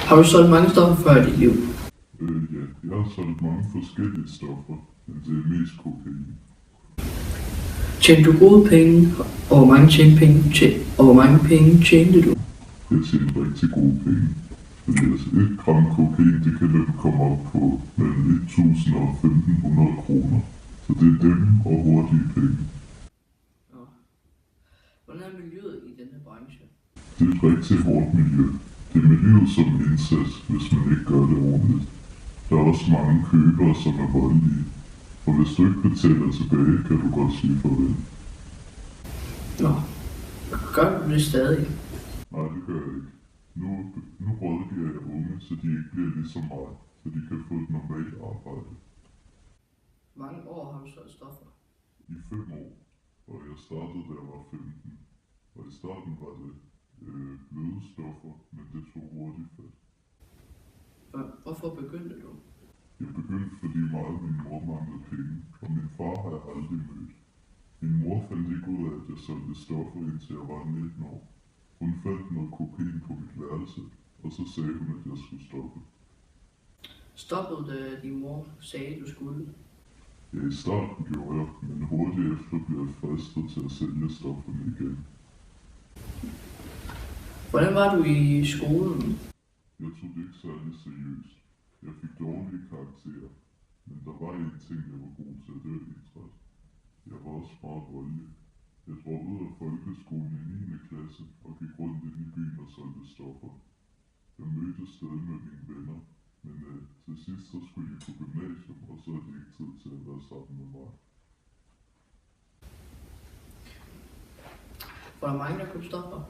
Har du solgt mange stoffer før i dit liv? Ja, jeg har solgt mange forskellige stoffer, men det er mest kokain. Tjente du gode penge, og hvor mange penge tjente du? Jeg tjener rigtig gode penge. Fordi altså 1 gram kokain, det kan nemt komme op på mellem 1.000 og 1.500 kroner. Så det er dem og hurtige penge. Nå. Hvordan er miljøet i denne branche? Det er et rigtig hårdt miljø. Det er miljøet som indsats, hvis man ikke gør det ordentligt. Der er også mange købere, som er voldelige. Og hvis du ikke betaler tilbage, kan du godt sige farvel. Nå. Gør du det stadig? Nej, det gør jeg ikke. Nu rådgiver jeg unge, så de ikke bliver ligesom mig, så de kan få et normalt arbejde. Mange år har du solgt stoffer. I 5 år, og jeg startede, da jeg var 15. Og i starten var det bløde stoffer, men det tog hurtigt fat. Hvorfor begyndte du? Jeg begyndte, fordi meget min mor manglede penge, og min far har jeg aldrig mødt. Min mor fandt ikke ud af, at jeg solgte stoffer, indtil jeg var 19 år. Hun fandt noget kokain på mit værelse, og så sagde hun, at jeg skulle stoppe. Stoppede da din mor sagde, du skulle? Ja, i starten gjorde jeg, men hurtigt efter blev jeg fristet til at sælge stofferne igen. Hvordan var du i skolen? Jeg tog det ikke særlig seriøst. Jeg fik dårlige karakterer, men der var en ting, jeg var god til, det var idræt. Jeg var også meget voldelig. Jeg droppede ud af folkeskolen i 9. klasse og gik rundt ind i byen og solgte stoffer. Jeg mødtes stadig med mine venner, men til sidst så skulle de på gymnasium, og så havde de ikke tid til at være sammen med mig. Var der mange, der købte stoffer?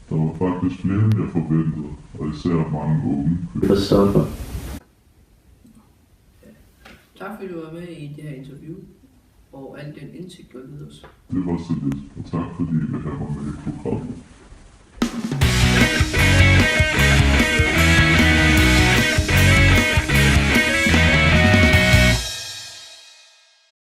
Der var faktisk flere, end jeg forventede, og især mange unge. For stoffer. Ja. Tak fordi du var med i det her interview, og al den indsigt, du har givet os. Det var så lidt, og tak fordi I vil have mig med i programmet.